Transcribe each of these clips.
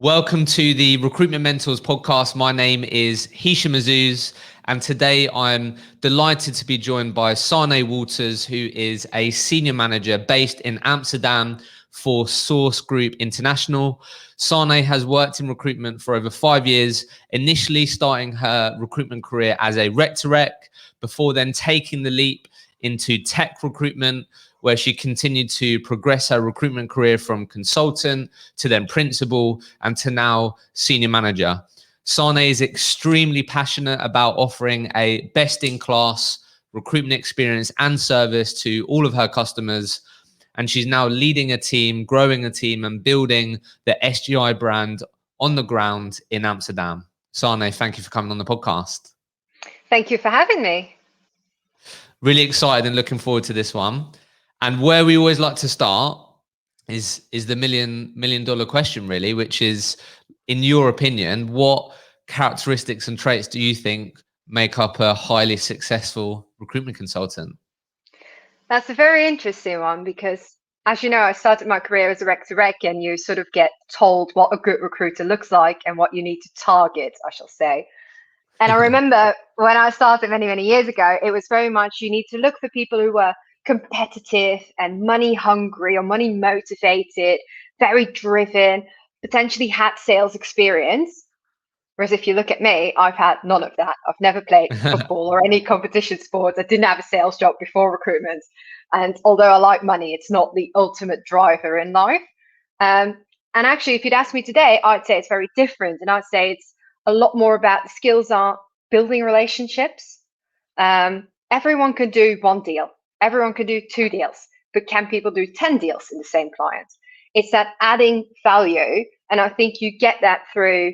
Welcome to the Recruitment Mentors podcast. My name is Hisham Azuz, and today I'm delighted to be joined by Sanne Wouters, who is a senior manager based in Amsterdam for Source Group International. Sanne has worked in recruitment for over 5 years, initially starting her recruitment career as a rec to rec, before then taking the leap into tech recruitment, where she continued to progress her recruitment career from consultant to then principal and to now senior manager. Sanne is extremely passionate about offering a best-in-class recruitment experience and service to all of her customers. And she's now leading a team, growing a team, and building the SGI brand on the ground in Amsterdam. Sanne, thank you for coming on the podcast. Thank you for having me. Really excited and looking forward to this one. And where we always like to start is the million dollar question, really, which is, in your opinion, what characteristics and traits do you think make up a highly successful recruitment consultant? That's a very interesting one because, as you know, I started my career as a rec to rec, and you sort of get told what a good recruiter looks like and what you need to target, I shall say. And I remember when I started many years ago, it was very much you need to look for people who were competitive and money hungry or money motivated, very driven, potentially had sales experience. Whereas if you look at me, I've had none of that. I've never played football or any competition sports. I didn't have a sales job before recruitment. And although I like money, it's not the ultimate driver in life. And actually, if you'd ask me today, I'd say it's very different. And I'd say it's a lot more about the skills are building relationships. Everyone can do one deal. Everyone can do 2 deals. But can people do 10 deals in the same client? It's that adding value. And I think you get that through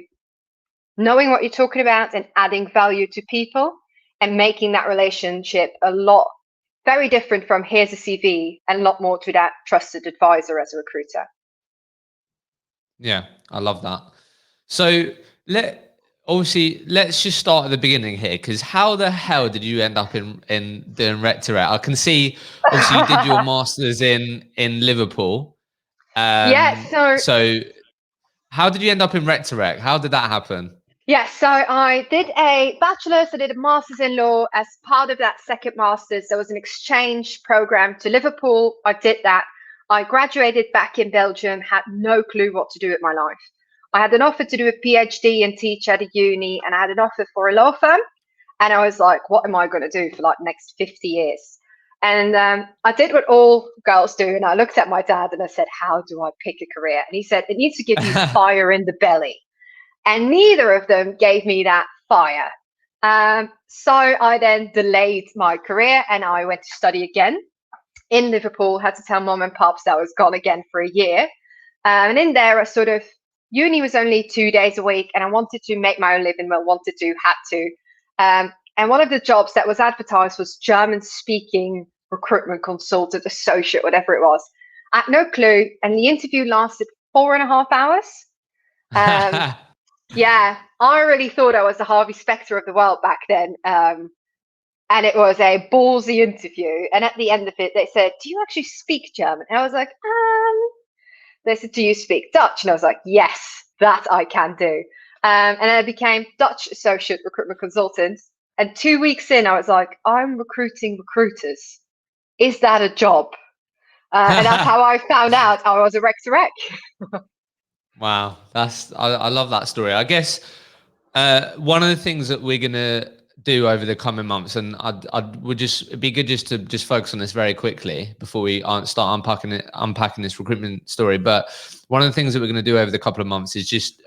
knowing what you're talking about and adding value to people and making that relationship a lot very different from here's a CV and a lot more to that trusted advisor as a recruiter. Yeah, I love that. So let's just start at the beginning here, because how the hell did you end up in doing rec to rec? I can see obviously you did your masters in Liverpool. So how did you end up in rec to rec? How did that happen? Yeah, so I did a bachelor's, I did a master's in law. As part of that second master's, there was an exchange program to Liverpool. I did that. I graduated back in Belgium, had no clue what to do with my life. I had an offer to do a PhD and teach at a uni, and I had an offer for a law firm. And I was like, what am I going to do for like the next 50 years? And I did what all girls do. And I looked at my dad and I said, how do I pick a career? And he said, it needs to give you fire in the belly. And neither of them gave me that fire. So I then delayed my career and I went to study again in Liverpool, had to tell mom and pops that I was gone again for a year. And in there, uni was only 2 days a week and I wanted to make my own living, had to. And one of the jobs that was advertised was German speaking recruitment consultant, associate, whatever it was. I had no clue. And the interview lasted 4.5 hours. Yeah, I really thought I was the Harvey Specter of the world back then. And it was a ballsy interview. And at the end of it, they said, do you actually speak German? And I was like, They said, do you speak Dutch? And I was like, yes, that I can do. And I became Dutch associate recruitment consultant. And 2 weeks in, I was like, I'm recruiting recruiters. Is that a job? And that's how I found out I was a rec to rec. Wow, I love that story. I guess one of the things that we're gonna do over the coming months, and it'd be good just to focus on this very quickly before we start unpacking this recruitment story. But one of the things that we're gonna do over the couple of months is just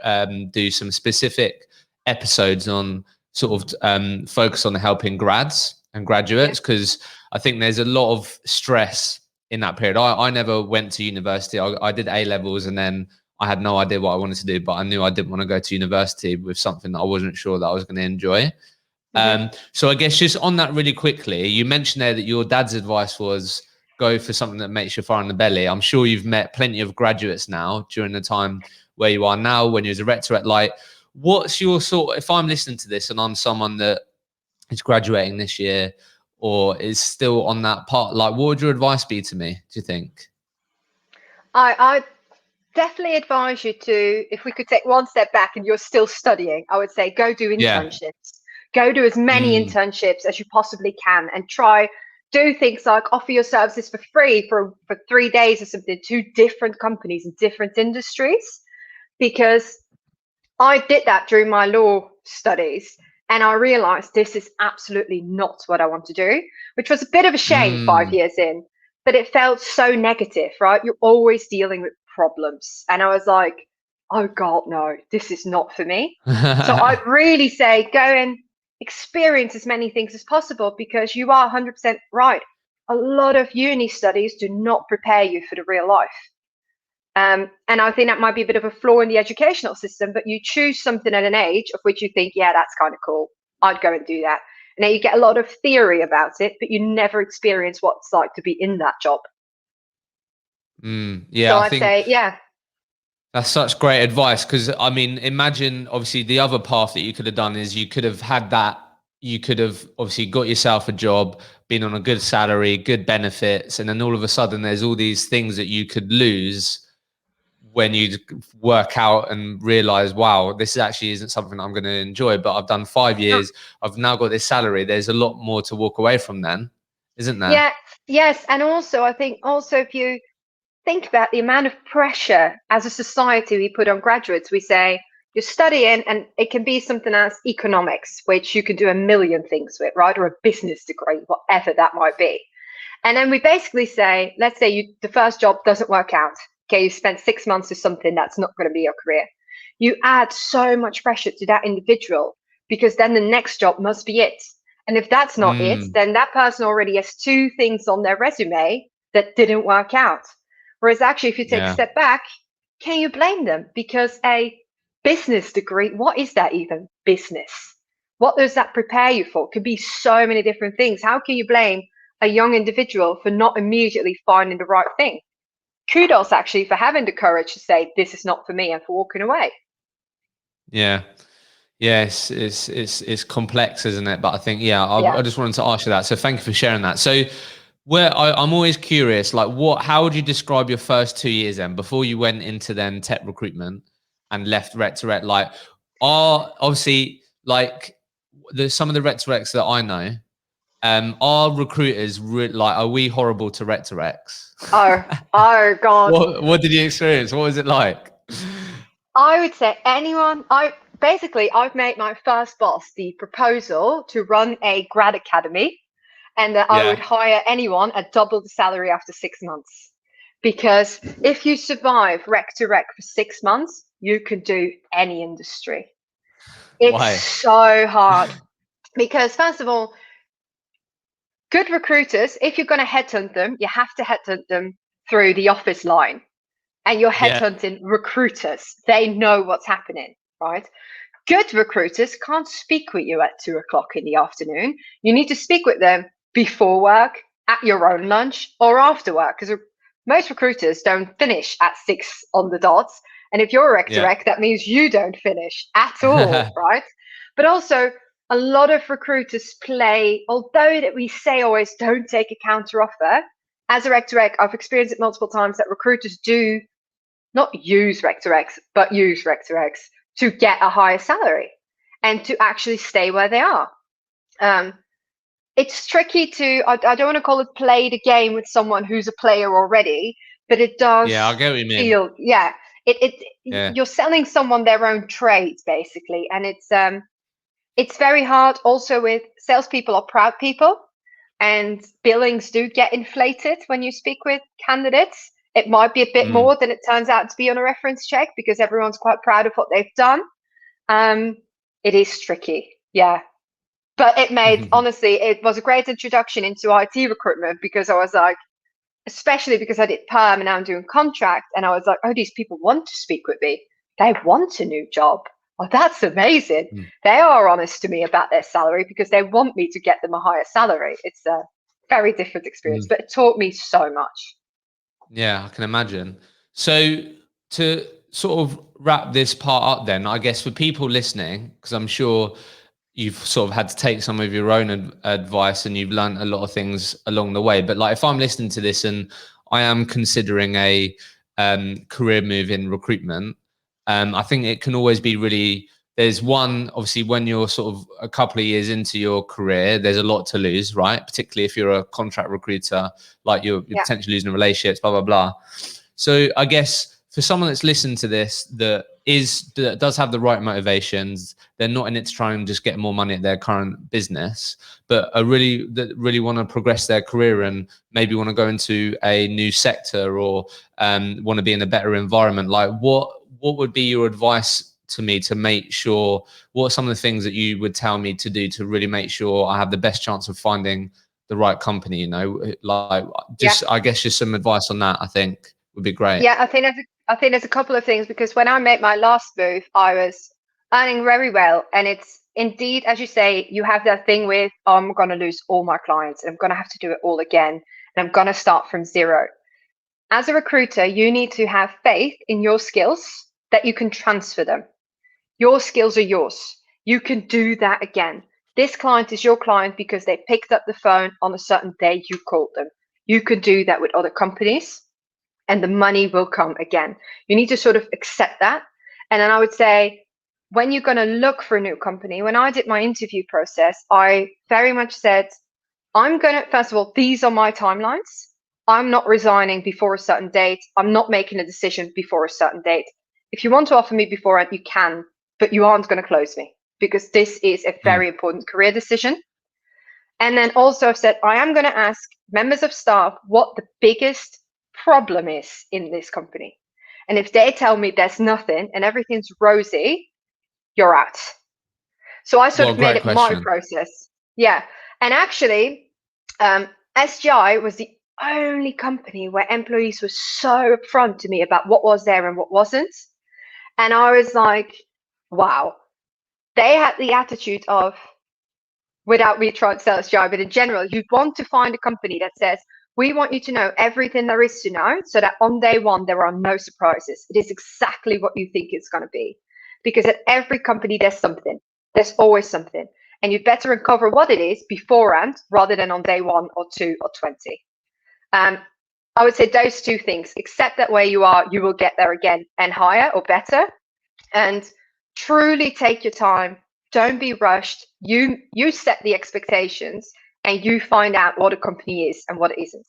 do some specific episodes on sort of focus on helping grads and graduates, because I think there's a lot of stress in that period. I never went to university. I did A levels and then I had no idea what I wanted to do, but I knew I didn't want to go to university with something that I wasn't sure that I was going to enjoy. So I guess just on that really quickly, you mentioned there that your dad's advice was go for something that makes you fire in the belly. I'm sure you've met plenty of graduates now during the time where you are now, when you was a rec to rec. Like, what's your if I'm listening to this and I'm someone that is graduating this year or is still on that part, like, what would your advice be to me, do you think? I definitely advise you to, if we could take one step back and you're still studying, I would say go do Yeah. internships. Go do as many internships as you possibly can, and try do things like offer your services for free for 3 days or something to different companies in different industries. Because I did that during my law studies, and I realized this is absolutely not what I want to do, which was a bit of a shame 5 years in, but it felt so negative, right? You're always dealing with problems. And I was like, oh God, no, this is not for me. So I'd really say go and experience as many things as possible, because you are 100% right. A lot of uni studies do not prepare you for the real life. And I think that might be a bit of a flaw in the educational system, but you choose something at an age of which you think, yeah, that's kind of cool. I'd go and do that. And then you get a lot of theory about it, but you never experience what it's like to be in that job. Yeah, so I I'd think say, yeah. That's such great advice, because I mean, imagine obviously the other path that you could have done is you could have had that, you could have obviously got yourself a job, been on a good salary, good benefits, and then all of a sudden there's all these things that you could lose when you work out and realize, wow, this actually isn't something I'm going to enjoy, but I've done 5 years, I've now got this salary. There's a lot more to walk away from then, isn't there? Yeah, yes. And also, I think also if you think about the amount of pressure as a society we put on graduates, we say you're studying, and it can be something as economics, which you can do a million things with, right? Or a business degree, whatever that might be. And then we basically say, let's say the first job doesn't work out. Okay, you spent 6 months with something that's not going to be your career. You add so much pressure to that individual, because then the next job must be it. And if that's not it, then that person already has 2 things on their resume that didn't work out. Whereas actually, if you take a step back, can you blame them? Because a business degree, what is that even? Business. What does that prepare you for? It could be so many different things. How can you blame a young individual for not immediately finding the right thing? Kudos actually for having the courage to say, this is not for me, and for walking away. Yeah. Yes, it's complex, isn't it? But I think, I just wanted to ask you that. So thank you for sharing that. So I'm always curious, like how would you describe your first 2 years then, before you went into then tech recruitment and left Rec to Rec? Like, obviously, like some of the Rec to Recs that I know, are recruiters are we horrible to Rec to Recs? Oh God. What did you experience? What was it like? I would say I've made my first boss the proposal to run a grad academy, and that I would hire anyone at double the salary after 6 months. Because if you survive Rec to Rec for 6 months, you can do any industry. It's so hard. Because first of all, good recruiters, if you're going to headhunt them, you have to headhunt them through the office line. And you're headhunting recruiters. They know what's happening, right? Good recruiters can't speak with you at 2 o'clock in the afternoon. You need to speak with them before work, at your own lunch, or after work, because most recruiters don't finish at 6 on the dot. And if you're a Rec to Rec, that means you don't finish at all, right? But also, a lot of recruiters play, although that we say always don't take a counter offer, as a Rec to Rec, I've experienced it multiple times that recruiters do not use Rec to Recs, but use Rec to Recs to get a higher salary and to actually stay where they are. It's tricky to, I don't want to call it play the game with someone who's a player already, but it does I get what you mean. feel, you're selling someone their own trade, basically. And it's very hard. Also, with salespeople are proud people, and billings do get inflated when you speak with candidates. It might be a bit more than it turns out to be on a reference check, because everyone's quite proud of what they've done. It is tricky, but it made, honestly, it was a great introduction into IT recruitment, because I was like, especially because I did perm and now I'm doing contract, and I was like, oh, these people want to speak with me. They want a new job. Oh, that's amazing. They are honest to me about their salary because they want me to get them a higher salary. It's a very different experience, but it taught me so much. Yeah, I can imagine. So to sort of wrap this part up then, I guess for people listening, because I'm sure you've sort of had to take some of your own advice and you've learned a lot of things along the way. But like, if I'm listening to this and I am considering a career move in recruitment, I think it can always be really, there's one, obviously when you're sort of a couple of years into your career, there's a lot to lose, right? Particularly if you're a contract recruiter, like you're potentially losing relationships, blah, blah, blah. So I guess for someone that's listened to this, that does have the right motivations, they're not in it to try and just get more money at their current business, but really want to progress their career and maybe want to go into a new sector or want to be in a better environment. Like what would be your advice to me to make sure, what are some of the things that you would tell me to do to really make sure I have the best chance of finding the right company, you know, like just, I guess just some advice on that, I think would be great. Yeah, I think there's a couple of things, because when I made my last move, I was earning very well. And it's indeed, as you say, you have that thing with, I'm going to lose all my clients and I'm going to have to do it all again. And I'm going to start from zero. As a recruiter, you need to have faith in your skills that you can transfer them. Your skills are yours. You can do that again. This client is your client because they picked up the phone on a certain day you called them. You can do that with other companies and the money will come again. You need to sort of accept that. And then I would say, when you're going to look for a new company, when I did my interview process, I very much said, I'm going to, first of all, these are my timelines. I'm not resigning before a certain date. I'm not making a decision before a certain date. If you want to offer me beforehand, you can, but you aren't going to close me, because this is a very important career decision. And then also I've said, I am going to ask members of staff what the biggest problem is in this company. And if they tell me there's nothing and everything's rosy, you're out. So I sort of made it my process. Yeah. And actually, SGI was the only company where employees were so upfront to me about what was there and what wasn't. And I was like, wow. They had the attitude of, without me trying to sell SGI, but in general, you want to find a company that says, we want you to know everything there is to know, so that on day one, there are no surprises. It is exactly what you think it's going to be. Because at every company, there's something. There's always something. And you better uncover what it is beforehand, rather than on day 1 or 2 or 20. I would say those two things. Accept that where you are, you will get there again and higher or better. And truly take your time. Don't be rushed. You set the expectations and you find out what a company is and what it isn't.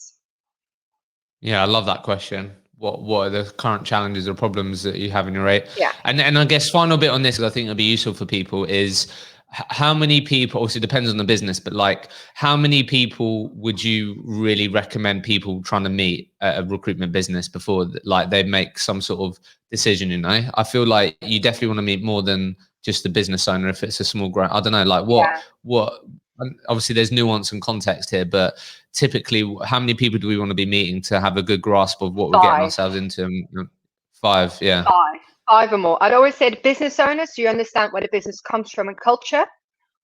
Yeah, I love that question. What are the current challenges or problems that you have in your rate? Yeah. And I guess final bit on this, because I think it'll be useful for people, is how many people, obviously it depends on the business, but like how many people would you really recommend people trying to meet at a recruitment business before like they make some sort of decision, you know? I feel like you definitely want to meet more than just the business owner if it's a small grant. I don't know, like what obviously there's nuance and context here, but typically how many people do we want to be meeting to have a good grasp of what we're getting ourselves into? 5, yeah. 5 or more. I'd always say the business owners, so you understand where the business comes from and culture.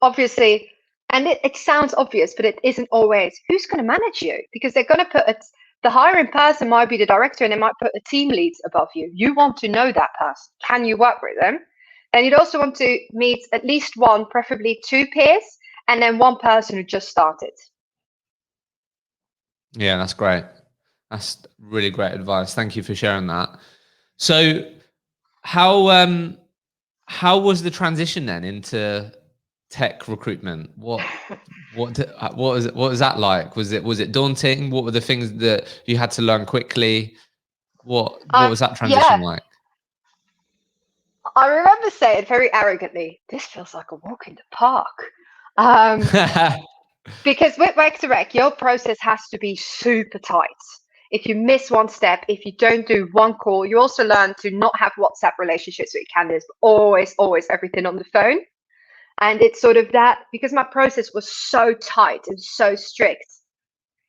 Obviously, and it sounds obvious, but it isn't always. Who's going to manage you? Because they're going to put the hiring person might be the director and they might put a team lead above you. You want to know that person. Can you work with them? And you'd also want to meet at least one, preferably 2 peers, and then one person who just started. Yeah, that's great. That's really great advice. Thank you for sharing that. So how was the transition then into tech recruitment? What was that like? Was it daunting? What were the things that you had to learn quickly? What was that transition like? I remember saying very arrogantly, this feels like a walk in the park. Because with Rec to Rec, your process has to be super tight. If you miss one step, if you don't do one call, you also learn to not have WhatsApp relationships with your candidates, but always everything on the phone. And it's sort of that, because my process was so tight and so strict,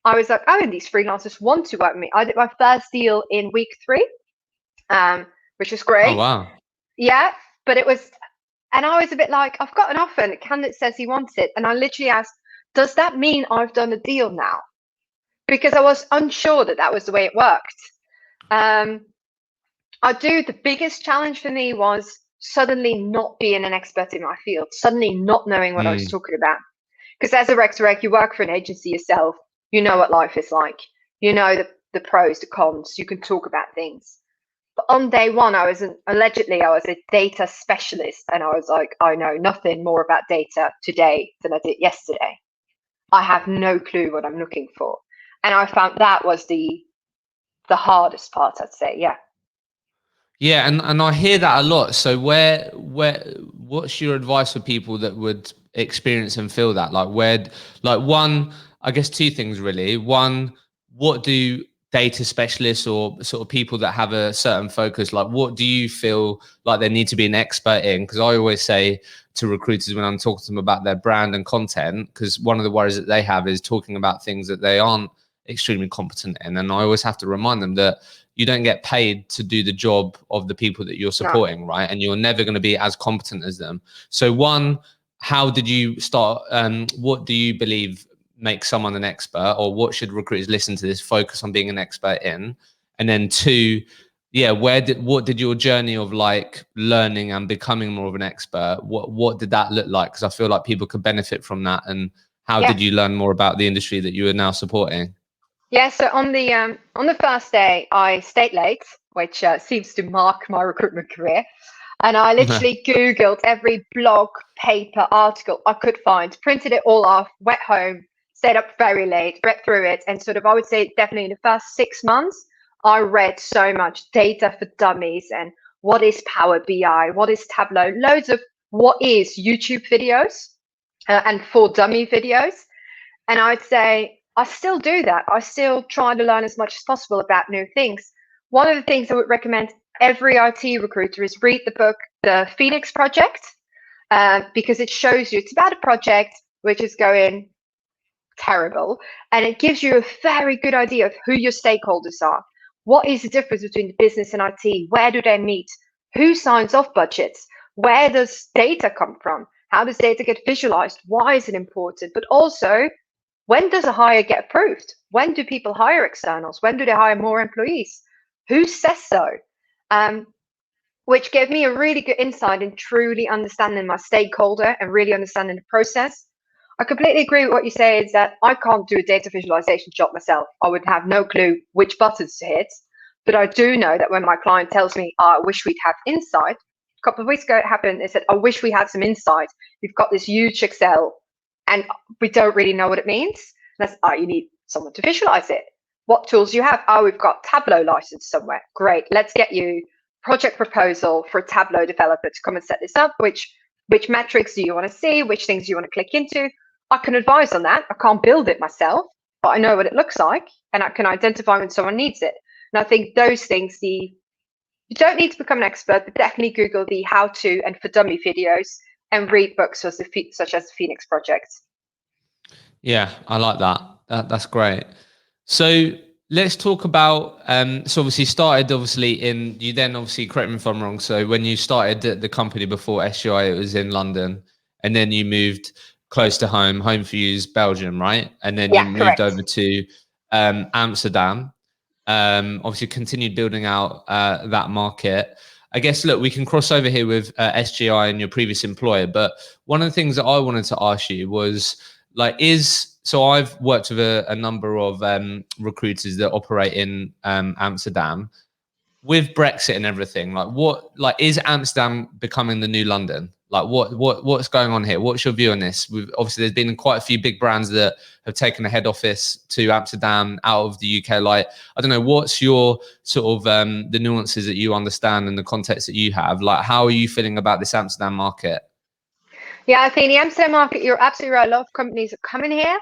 I was like, oh, and these freelancers want to work with me. I did my first deal in week 3, which was great. Oh, wow. Yeah, but it was, and I was a bit like, I've got an offer and the candidate says he wants it. And I literally asked, does that mean I've done a deal now? Because I was unsure that was the way it worked. The biggest challenge for me was suddenly not being an expert in my field, suddenly not knowing what I was talking about. Because as a Rec to Rec, you work for an agency yourself. You know what life is like. You know the pros, the cons. You can talk about things. But on day one, allegedly I was a data specialist, and I was like, I know nothing more about data today than I did yesterday. I have no clue what I'm looking for. And I found that was the hardest part, I'd say. Yeah. Yeah, and I hear that a lot. So what's your advice for people that would experience and feel that? Like like one, I guess two things really. One, what do data specialists or sort of people that have a certain focus, like what do you feel like they need to be an expert in? Because I always say to recruiters when I'm talking to them about their brand and content, because one of the worries that they have is talking about things that they aren't extremely competent in. And I always have to remind them that you don't get paid to do the job of the people that you're No. supporting, right? And you're never going to be as competent as them. So one, how did you start? What do you believe makes someone an expert, or what should recruiters listen to this focus on being an expert in? And then two, yeah, what did your journey of like learning and becoming more of an expert, what did that look like? Because I feel like people could benefit from that. And how Yeah. did you learn more about the industry that you are now supporting? Yeah. So on the first day, I stayed late, which seems to mark my recruitment career. And I literally Googled every blog, paper, article I could find, printed it all off, went home, stayed up very late, read through it. And sort of, I would say definitely in the first 6 months, I read so much data for dummies and what is Power BI, what is Tableau, loads of what is YouTube videos and for dummy videos. And I'd say I still do that. I still try to learn as much as possible about new things. One of the things I would recommend every IT recruiter is read the book, The Phoenix Project, because it shows you it's about a project which is going terrible, and it gives you a very good idea of who your stakeholders are. What is the difference between the business and IT? Where do they meet? Who signs off budgets? Where does data come from? How does data get visualized? Why is it important? But also, when does a hire get approved? When do people hire externals? When do they hire more employees? Who says so? Um, which gave me a really good insight in truly understanding my stakeholder and really understanding the process. I completely agree with what you say is that I can't do a data visualization job myself. I would have no clue which buttons to hit. But I do know that when my client tells me, oh, I wish we'd have insight, a couple of weeks ago it happened, they said, I wish we had some insight. We've got this huge Excel and we don't really know what it means. And that's, oh, you need someone to visualize it. What tools do you have? Oh, we've got Tableau licensed somewhere. Great. Let's get you project proposal for a Tableau developer to come and set this up. Which metrics do you want to see? Which things do you want to click into? I can advise on that. I can't build it myself, but I know what it looks like and I can identify when someone needs it. And I think those things, you don't need to become an expert, but definitely Google the how to and for dummy videos and read books such as the Phoenix Project. Yeah, I like that. That's great. So let's talk about so obviously started obviously in you then obviously correct me if I'm wrong. So when you started the company before SGI, it was in London, and then you moved close to home. Home for you is Belgium, right? And then you Yeah, moved correct. over to Amsterdam. Obviously continued building out that market. I guess look, we can cross over here with SGI and your previous employer, but one of the things that I wanted to ask you was like so I've worked with a number of recruiters that operate in Amsterdam with Brexit and everything. Like is Amsterdam becoming the new London? Like what's going on here? What's your view on this? Obviously there's been quite a few big brands that have taken a head office to Amsterdam out of the UK. Like I don't know, what's your sort of the nuances that you understand and the context that you have? Like how are you feeling about this Amsterdam market? Yeah, I think the Amsterdam market, you're absolutely right. A lot of companies are coming here.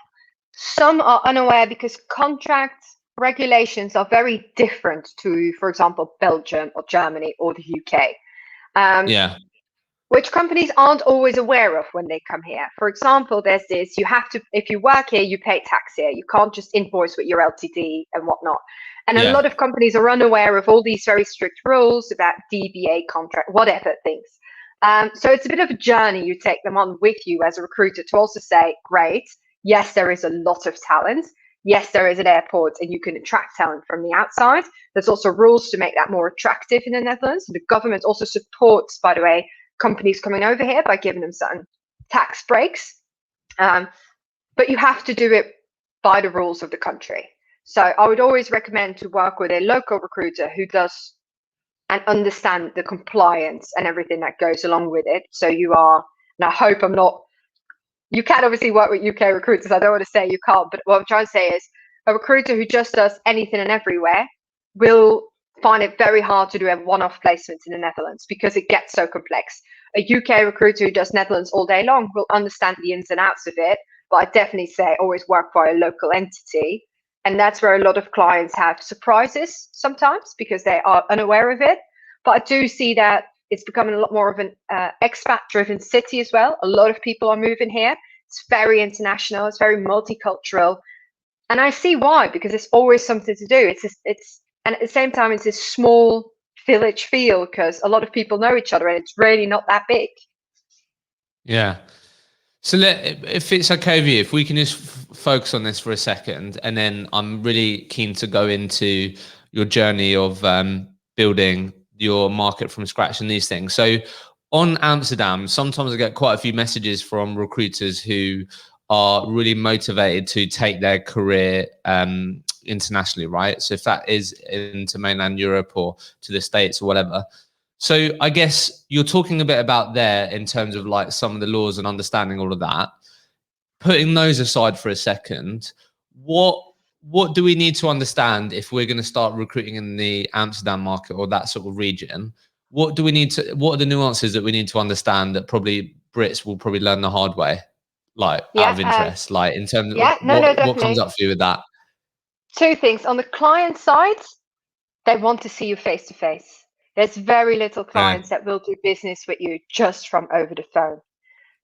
Some are unaware because contract regulations are very different to, for example, Belgium or Germany or the UK, Yeah, which companies aren't always aware of when they come here. For example, there's this, you have to, if you work here, you pay tax here. You can't just invoice with your LTD and whatnot. And a yeah, lot of companies are unaware of all these very strict rules about DBA contract, whatever things. So it's a bit of a journey you take them on with you as a recruiter to also say, great, yes, there is a lot of talent. Yes, there is an airport and you can attract talent from the outside. There's also rules to make that more attractive in the Netherlands. The government also supports, by the way, companies coming over here by giving them certain tax breaks. But you have to do it by the rules of the country. So I would always recommend to work with a local recruiter who does and understand the compliance and everything that goes along with it. So you are, and I hope I'm not, you can obviously work with UK recruiters. I don't want to say you can't, but what I'm trying to say is a recruiter who just does anything and everywhere will find it very hard to do a one-off placement in the Netherlands because it gets so complex. A UK recruiter who does Netherlands all day long will understand the ins and outs of it, but I definitely say always work for a local entity. And that's where a lot of clients have surprises sometimes because they are unaware of it. But I do see that it's becoming a lot more of an expat-driven city as well. A lot of people are moving here. It's very international. It's very multicultural, and I see why, because there's always something to do. And at the same time, it's this small village feel because a lot of people know each other, and it's really not that big. Yeah. So if it's okay with you, if we can just focus on this for a second, and then I'm really keen to go into your journey of building your market from scratch and these things. So on Amsterdam, sometimes I get quite a few messages from recruiters who are really motivated to take their career internationally, right? So if that is into mainland Europe or to the States or whatever. So I guess you're talking a bit about there in terms of like some of the laws and understanding all of that. Putting those aside for a second, what do we need to understand if we're going to start recruiting in the Amsterdam market or that sort of region? What are the nuances that we need to understand that probably Brits will probably learn the hard way, like out of interest, like in terms of No, what comes definitely. up for you with that? Two things. On the client side, they want to see you face to face. There's very little Yeah. clients that will do business with you just from over the phone.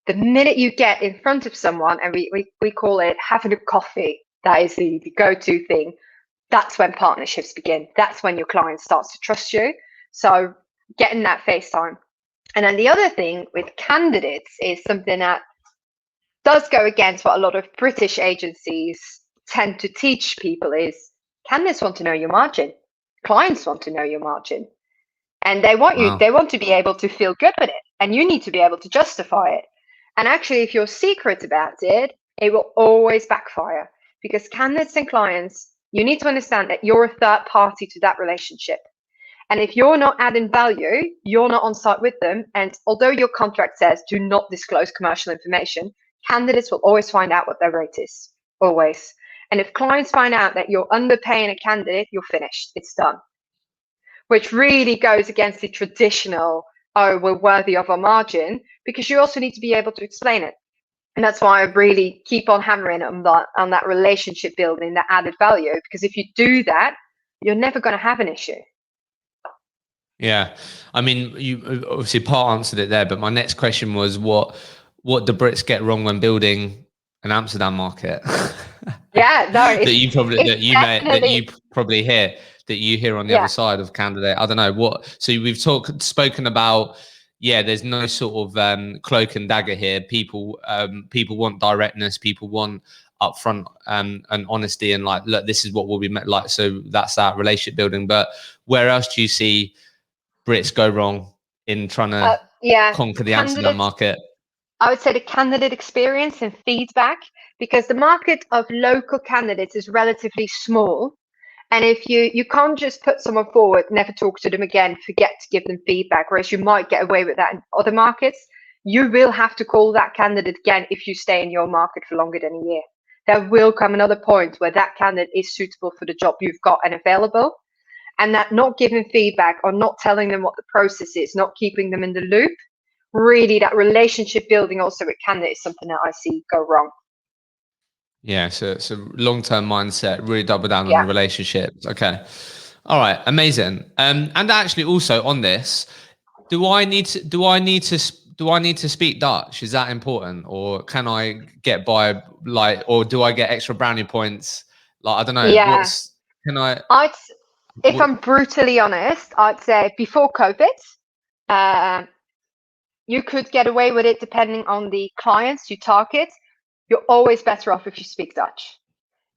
The minute you get in front of someone, and we call it having a coffee, that is the go-to thing, that's when partnerships begin. That's when your client starts to trust you. So getting that face time. And then the other thing with candidates is something that does go against what a lot of British agencies tend to teach people is candidates want to know your margin. Clients want to know your margin. And they want Wow. they want to be able to feel good with it. And you need to be able to justify it. And actually, if you're secret about it, it will always backfire because candidates and clients, you need to understand that you're a third party to that relationship. And if you're not adding value, you're not on site with them. And although your contract says do not disclose commercial information, candidates will always find out what their rate is, always. And if clients find out that you're underpaying a candidate, you're finished. It's done. Which really goes against the traditional, oh, we're worthy of our margin, because you also need to be able to explain it. And that's why I really keep on hammering on that relationship building, that added value, because if you do that, you're never going to have an issue. Yeah. I mean, you obviously part answered it there, but my next question was what do Brits get wrong when building an Amsterdam market? Yeah, no, that you probably hear that you hear on the yeah. other side of candidate. I don't know what. So we've spoken about. Yeah, there's no sort of cloak and dagger here. People want directness. People want upfront and honesty and like, look, this is what will be met like. So that's that relationship building. But where else do you see Brits go wrong in trying to conquer the Amsterdam market? I would say the candidate experience and feedback, because the market of local candidates is relatively small. And if you can't just put someone forward, never talk to them again, forget to give them feedback, whereas you might get away with that in other markets, you will have to call that candidate again if you stay in your market for longer than a year. There will come another point where that candidate is suitable for the job you've got and available. And that not giving feedback or not telling them what the process is, not keeping them in the loop, really that relationship building also with candidates is something that I see go wrong. Yeah, so it's a long-term mindset, really double down on the relationships. Okay. All right, amazing. And actually also on this, do I need to speak Dutch? Is that important? Or can I get by like, or do I get extra brownie points? Like, I don't know. Yeah. If I'm brutally honest, I'd say before COVID, you could get away with it depending on the clients you target. You're always better off if you speak Dutch.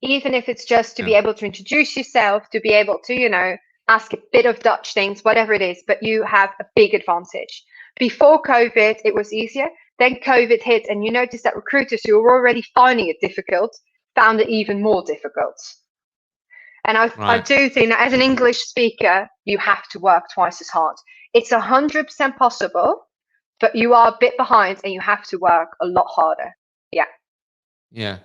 Even if it's just to be able to introduce yourself, to be able to, ask a bit of Dutch things, whatever it is, but you have a big advantage. Before COVID, it was easier. Then COVID hit, and you notice that recruiters who were already finding it difficult found it even more difficult. And I do think that as an English speaker, you have to work twice as hard. It's 100% possible, but you are a bit behind and you have to work a lot harder. Yeah. Yeah.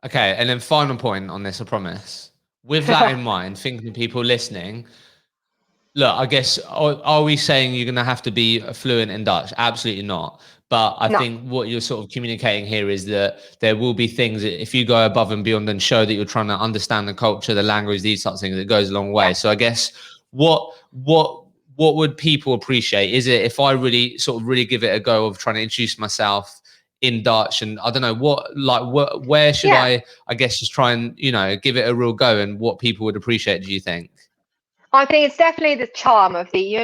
Okay. And then final point on this, I promise. With that in mind, thinking of people listening, look, I guess, are we saying you're going to have to be fluent in Dutch? Absolutely not. But I No. think what you're sort of communicating here is that there will be things that if you go above and beyond and show that you're trying to understand the culture, the language, these sorts of things, it goes a long way. Yeah. So I guess what would people appreciate? Is it if I really sort of really give it a go of trying to introduce myself in Dutch, and I don't know where should I guess just try and, give it a real go, and what people would appreciate, do you think? I think it's definitely the charm of the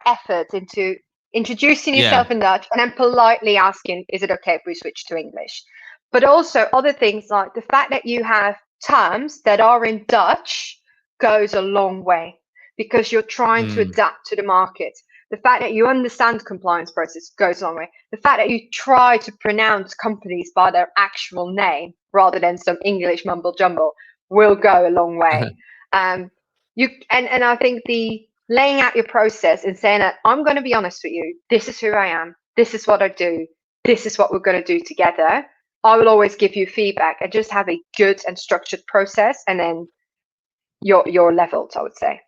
effort into introducing Yeah. yourself in Dutch and then politely asking, is it okay if we switch to English? But also other things like the fact that you have terms that are in Dutch goes a long way because you're trying to Mm. adapt to the market. The fact that you understand the compliance process goes a long way. The fact that you try to pronounce companies by their actual name rather than some English mumble jumble will go a long way. And I think the laying out your process and saying that I'm going to be honest with you, this is who I am, this is what I do, this is what we're going to do together. I will always give you feedback and just have a good and structured process, and then you're leveled, I would say.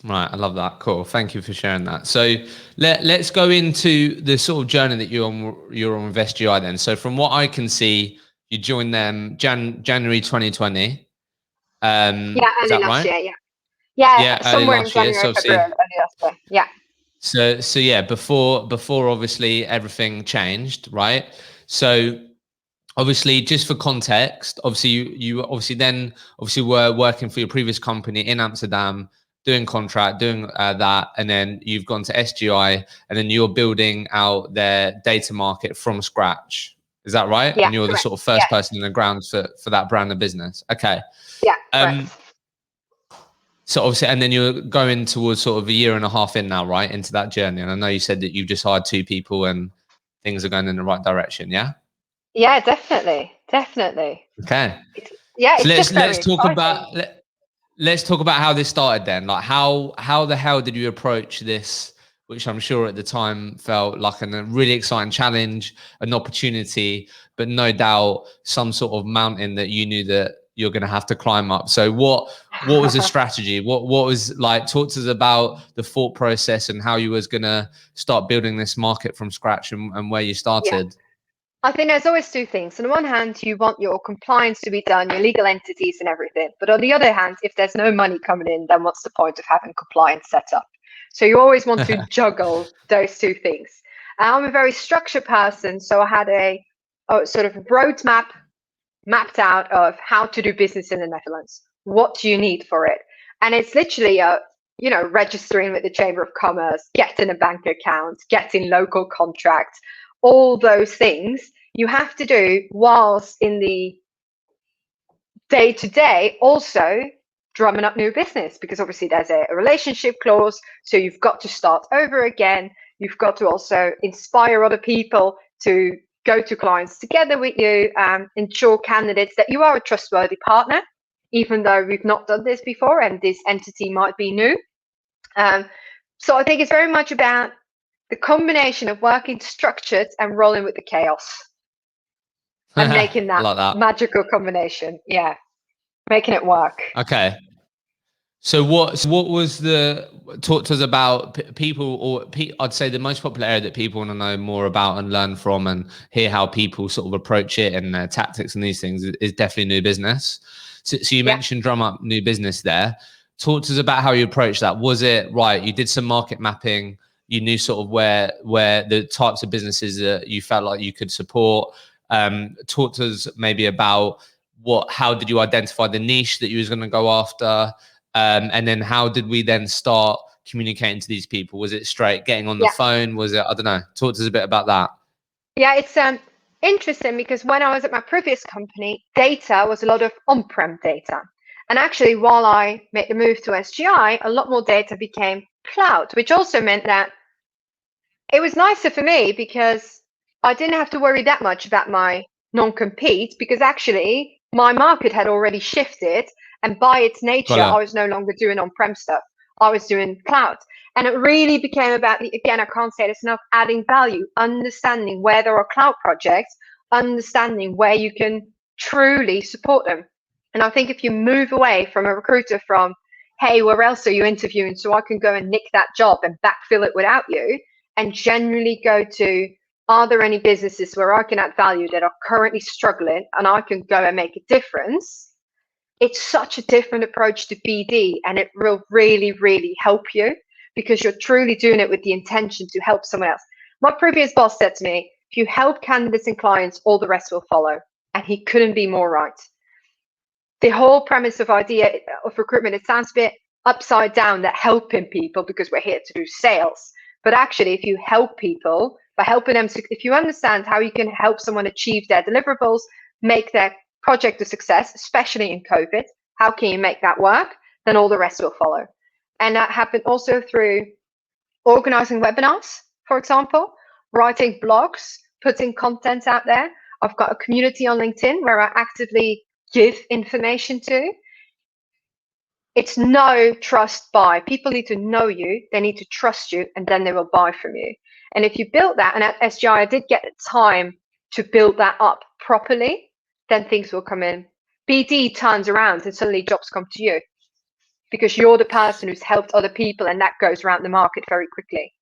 Right, I love that. Cool. Thank you for sharing that. So let's go into the sort of journey that you're on with SGI then. So from what I can see, you joined them January 2020. Yeah, Is early that last right? year, yeah, Yeah, early somewhere in last year. January, So February, obviously, early last year. Yeah. so yeah, before obviously everything changed, right? So obviously, just for context, obviously you obviously were working for your previous company in Amsterdam, doing contract, doing that, and then you've gone to SGI, and then you're building out their data market from scratch. Is that right? Yeah, And you're the correct. sort of first person in the ground for that brand of business. Okay. Yeah, Um. correct. So obviously, and then you're going towards sort of a year and a half in now, right, into that journey. And I know you said that you've just hired 2 people and things are going in the right direction. Yeah. Yeah, definitely. Okay. Yeah, So it's just very let's talk exciting. about let's talk about how this started then. Like how the hell did you approach this, which I'm sure at the time felt like a really exciting challenge, an opportunity, but no doubt some sort of mountain that you knew that you're going to have to climb up. So what was the strategy? What was like? Talk to us about the thought process and how you was going to start building this market from scratch, and where you Yeah. started. I think there's always two things. On the one hand, you want your compliance to be done, your legal entities and everything. But on the other hand, if there's no money coming in, then what's the point of having compliance set up? So you always want to juggle those two things. I'm a very structured person, so I had a sort of roadmap mapped out of how to do business in the Netherlands. What do you need for it? And it's literally registering with the Chamber of Commerce, getting a bank account, getting local contracts, all those things you have to do whilst in the day to day also drumming up new business, because obviously there's a relationship clause. So you've got to start over again. You've got to also inspire other people to go to clients together with you, ensure candidates that you are a trustworthy partner, even though we've not done this before and this entity might be new. So I think it's very much about the combination of working structured and rolling with the chaos and making I that like that. magical combination. Yeah, making it work. Okay. So what was the talk to us about people, or I'd say the most popular area that people want to know more about and learn from and hear how people sort of approach it and their tactics and these things is definitely new business. So you mentioned drum up new business there. Talk to us about how you approached that. Was it right? You did some market mapping. You knew sort of where the types of businesses that you felt like you could support. Talk to us maybe about how did you identify the niche that you was going to go after? And then how did we then start communicating to these people? Was it straight getting on the phone? Was it, I don't know, talk to us a bit about that. Yeah, it's interesting because when I was at my previous company, data was a lot of on-prem data. And actually, while I made the move to SGI, a lot more data became cloud, which also meant that it was nicer for me because I didn't have to worry that much about my non-compete, because actually my market had already shifted And by its nature, Got I it. was no longer doing on-prem stuff. I was doing cloud. And it really became about, again, I can't say this enough, adding value, understanding where there are cloud projects, understanding where you can truly support them. And I think if you move away from a recruiter from, hey, where else are you interviewing so I can go and nick that job and backfill it without you, and generally go to, are there any businesses where I can add value that are currently struggling and I can go and make a difference? It's such a different approach to BD, and it will really, really help you because you're truly doing it with the intention to help someone else. My previous boss said to me, if you help candidates and clients, all the rest will follow. And he couldn't be more right. The whole premise of idea of recruitment, it sounds a bit upside down, that helping people because we're here to do sales. But actually, if you help people by helping them, if you understand how you can help someone achieve their deliverables, make their project a success, especially in COVID, how can you make that work? Then all the rest will follow. And that happened also through organizing webinars, for example, writing blogs, putting content out there. I've got a community on LinkedIn where I actively give information to. It's know, trust, buy. People need to know you, they need to trust you, and then they will buy from you. And if you build that, and at SGI, I did get the time to build that up properly, then things will come in. BD turns around and suddenly jobs come to you because you're the person who's helped other people, and that goes around the market very quickly.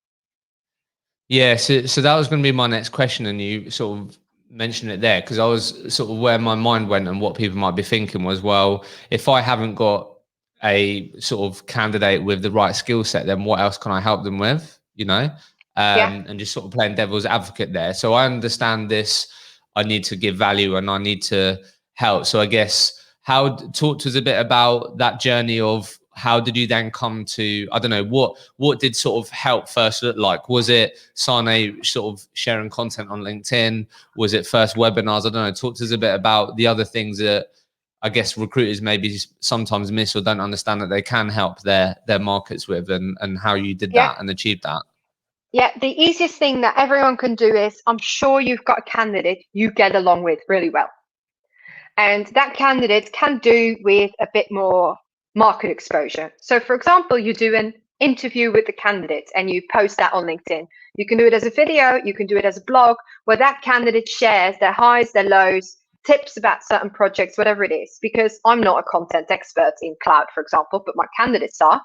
Yeah, so that was going to be my next question, and you sort of mentioned it there because I was sort of where my mind went and what people might be thinking was, well, if I haven't got a sort of candidate with the right skill set, then what else can I help them with? Yeah. And just sort of playing devil's advocate there. So I understand this. I need to give value and I need to help. So I guess talk to us a bit about that journey of how did you then come to, I don't know, what did sort of help first look like? Was it Sanne sort of sharing content on LinkedIn? Was it first webinars? I don't know. Talk to us a bit about the other things that I guess recruiters maybe sometimes miss or don't understand that they can help their markets with, and how you did Yeah. that and achieved that. Yeah, the easiest thing that everyone can do is, I'm sure you've got a candidate you get along with really well. And that candidate can do with a bit more market exposure. So for example, you do an interview with the candidate and you post that on LinkedIn. You can do it as a video, you can do it as a blog, where that candidate shares their highs, their lows, tips about certain projects, whatever it is, because I'm not a content expert in cloud, for example, but my candidates are.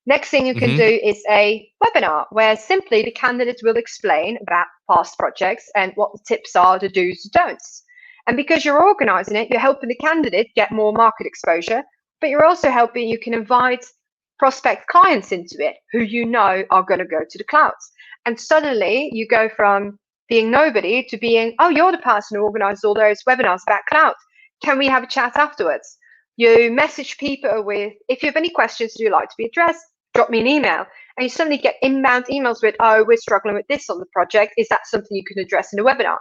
Next thing you can do is a webinar where simply the candidate will explain about past projects and what the tips are, the do's, the don'ts. And because you're organizing it, you're helping the candidate get more market exposure, but you're also helping, you can invite prospect clients into it who you know are going to go to the clouds. And suddenly you go from being nobody to being, oh, you're the person who organized all those webinars about cloud. Can we have a chat afterwards? You message people with, if you have any questions you'd like to be addressed, drop me an email. And you suddenly get inbound emails with, oh, we're struggling with this on the project. Is that something you can address in a webinar?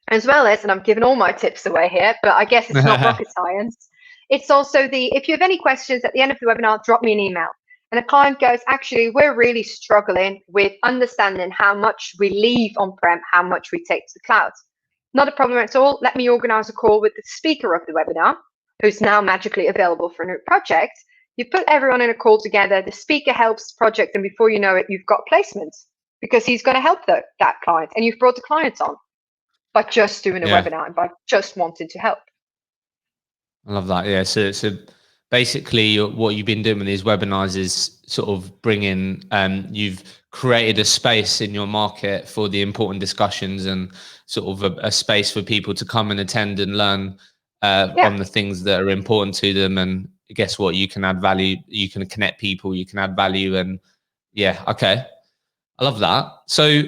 As well as, and I'm giving all my tips away here, but I guess it's not rocket science. It's also if you have any questions at the end of the webinar, drop me an email. And a client goes, actually, we're really struggling with understanding how much we leave on-prem, how much we take to the cloud. Not a problem at all. Let me organize a call with the speaker of the webinar, who's now magically available for a new project. You put everyone in a call together, the speaker helps the project, and before you know it, you've got placements because he's going to help that client, and you've brought the clients on by just doing a Yeah, webinar and by just wanting to help. I love that. Yeah, so basically, what you've been doing with these webinars is sort of bringing. You've created a space in your market for the important discussions and sort of a space for people to come and attend and learn on the things that are important to them. And guess what? You can add value. You can connect people. You can add value. And yeah, okay, I love that. So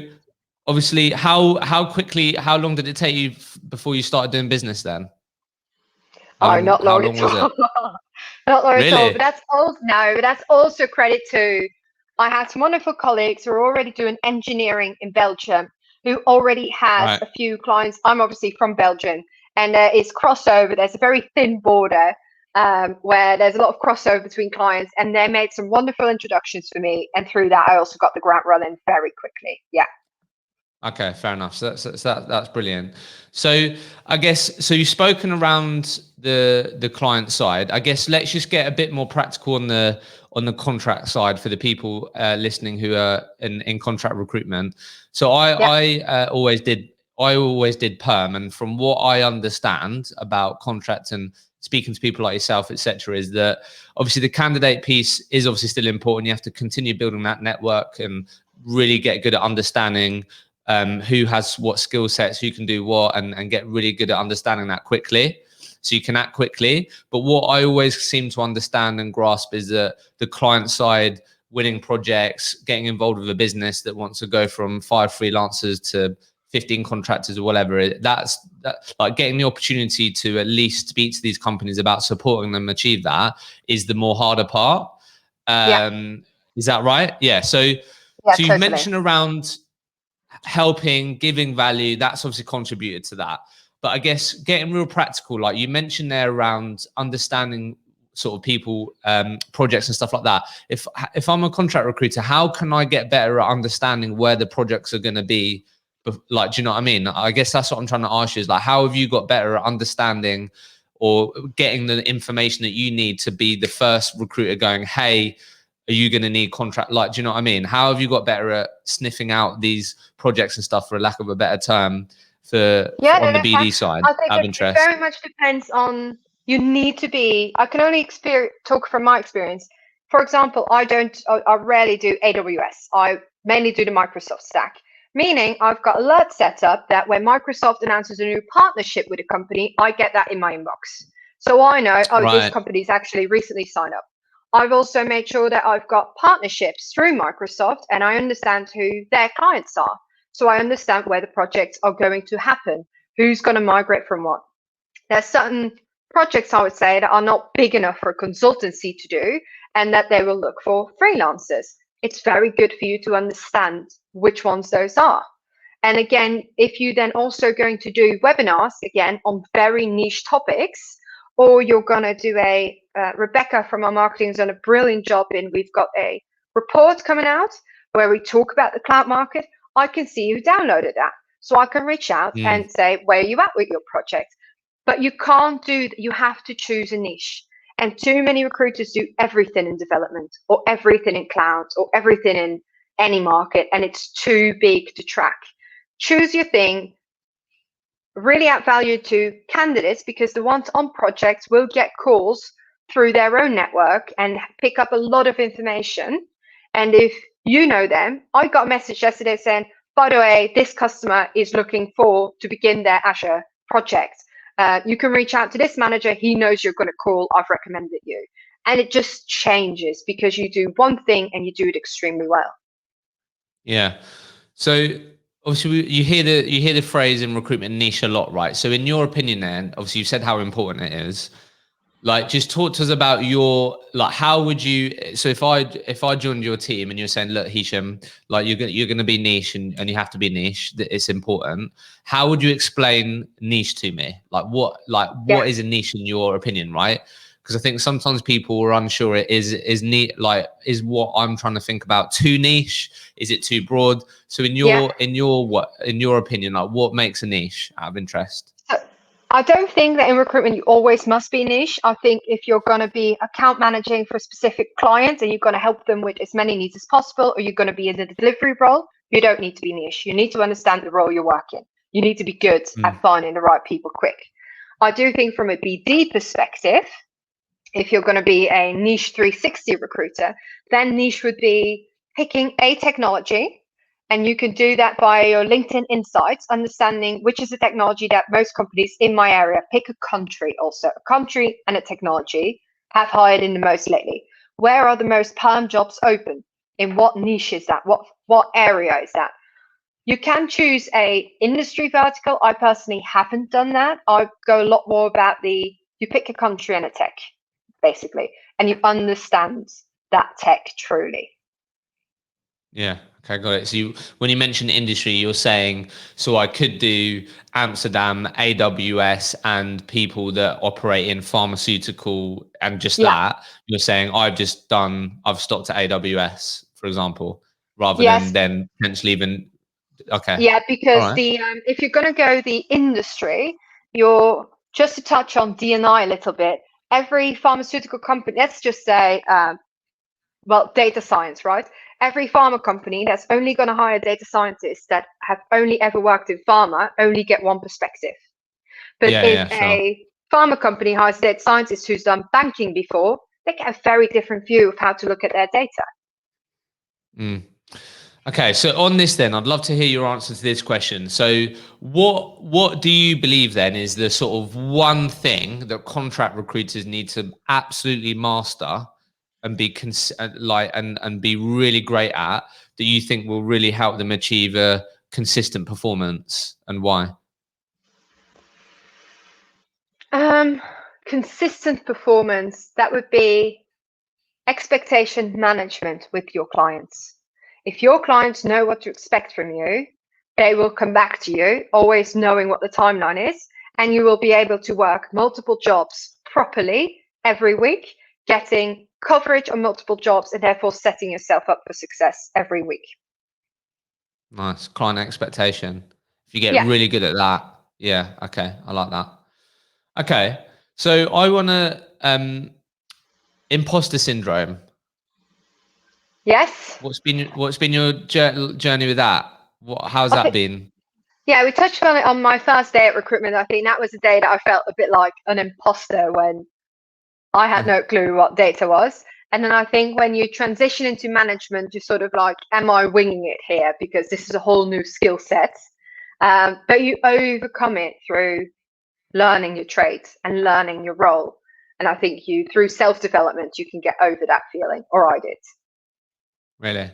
obviously, how quickly? How long did it take you before you started doing business then? Oh, not How long long at was it? all. Not long at all. Really? But that's also credit to, I had some wonderful colleagues who are already doing engineering in Belgium, who already has Right. a few clients. I'm obviously from Belgium, and there is crossover. There's a very thin border where there's a lot of crossover between clients, and they made some wonderful introductions for me. And through that, I also got the ground running very quickly. Yeah. Okay, fair enough. So that's brilliant. So I guess so you've spoken around the client side. I guess let's just get a bit more practical on the contract side for the people listening who are in contract recruitment. So Yeah. I always did perm, and from what I understand about contract and speaking to people like yourself, etc., is that obviously the candidate piece is obviously still important. You have to continue building that network and really get good at understanding who has what skill sets, who can do what, and get really good at understanding that quickly. So you can act quickly. But what I always seem to understand and grasp is that the client side, winning projects, getting involved with a business that wants to go from 5 freelancers to 15 contractors or whatever, that's like getting the opportunity to at least speak to these companies about supporting them achieve that is the more harder part. Yeah. Is that right? Yeah. So Yeah, you've totally. mentioned around helping, giving value, that's obviously contributed to that. But I guess getting real practical, like you mentioned there around understanding sort of people, projects and stuff like that. If I'm a contract recruiter, how can I get better at understanding where the projects are going to be? Like, do you know what I mean? I guess that's what I'm trying to ask you is like, how have you got better at understanding or getting the information that you need to be the first recruiter going, hey, are you going to need contract? Like, do you know what I mean? How have you got better at sniffing out these projects and stuff, for a lack of a better term, Yeah, on no, the that's fine. BD side, I think out of it interest? very much depends on, you need to be, I can only talk from my experience. For example, I rarely do AWS. I mainly do the Microsoft stack, meaning I've got alerts set up that when Microsoft announces a new partnership with a company, I get that in my inbox. So I know, oh, this Right. company's actually recently signed up. I've also made sure that I've got partnerships through Microsoft and I understand who their clients are. So I understand where the projects are going to happen, who's going to migrate from what. There's certain projects, I would say, that are not big enough for a consultancy to do, and that they will look for freelancers. It's very good for you to understand which ones those are. And again, if you then also going to do webinars, again, on very niche topics, or you're going to do Rebecca from our marketing has done a brilliant job we've got a report coming out where we talk about the cloud market. I can see you downloaded that. So I can reach out Mm. and say, where are you at with your project? But you can't do that. You have to choose a niche. And too many recruiters do everything in development or everything in cloud or everything in any market. And it's too big to track. Choose your thing, really add value to candidates, because the ones on projects will get calls through their own network and pick up a lot of information. And if you know them, I got a message yesterday saying, by the way, this customer is looking to begin their Azure project. You can reach out to this manager. He knows you're going to call. I've recommended you. And it just changes because you do one thing and you do it extremely well. Yeah. So obviously you hear the phrase in recruitment, niche, a lot, right? So in your opinion, then obviously you said how important it is. Like, just talk to us about your, like, how would you, so if I joined your team and you're saying, look, Hisham, like you're gonna be niche, and you have to be niche, that it's important. How would you explain niche to me? What Yeah. is a niche in your opinion, right? Because I think sometimes people are unsure. It is neat, like, is what I'm trying to think about too niche? Is it too broad? So in Yeah. your opinion, like, what makes a niche, out of interest? So I don't think that in recruitment you always must be niche. I think if you're going to be account managing for a specific client and you're going to help them with as many needs as possible, or you're going to be in a delivery role, you don't need to be niche. You need to understand the role you're working. You need to be good at finding the right people quick. I do think from a BD perspective, if you're going to be a niche 360 recruiter, then niche would be picking a technology. And you can do that by your LinkedIn insights, understanding which is the technology that most companies in my area, pick a country also, a country and a technology, have hired in the most lately. Where are the most perm jobs open? In what niche is that? What area is that? You can choose a industry vertical. I personally haven't done that. I go a lot more about you pick a country and a tech, basically, and you understand that tech truly. Yeah. Okay, got it. So when you mention industry, you're saying, so I could do Amsterdam, AWS, and people that operate in pharmaceutical, and just Yeah. that. You're saying I've stopped at AWS, for example, rather than Yes. then potentially even Okay. Yeah, All because right. the if you're going to go the industry, you're just to touch on D&I a little bit. Every pharmaceutical company, let's just say, well, data science, right? Every pharma company that's only going to hire data scientists that have only ever worked in pharma only get one perspective. But Yeah, if yeah, sure. a pharma company hires a data scientist who's done banking before, they get a very different view of how to look at their data. Mm. Okay, so on this then, I'd love to hear your answer to this question. So what do you believe then is the sort of one thing that contract recruiters need to absolutely master and be and be really great at, that you think will really help them achieve a consistent performance, and why? Um, Consistent performance, that would be expectation management with your clients. If your clients know what to expect from you, they will come back to you, always knowing what the timeline is, and you will be able to work multiple jobs properly every week, getting coverage on multiple jobs, and therefore setting yourself up for success every week. Nice. Client expectation. If you get Yeah. really good at that, yeah, okay, I like that. Okay, so I want to imposter syndrome. Yes. What's been your journey with that? How's I that think, been? yeah, we touched on it on my first day at recruitment. I think that was the day that I felt a bit like an imposter when I had no clue what data was. And then I think when you transition into management, you're sort of like, am I winging it here? Because this is a whole new skill set. But you overcome it through learning your traits and learning your role. And I think through self-development, you can get over that feeling, or I did. Really?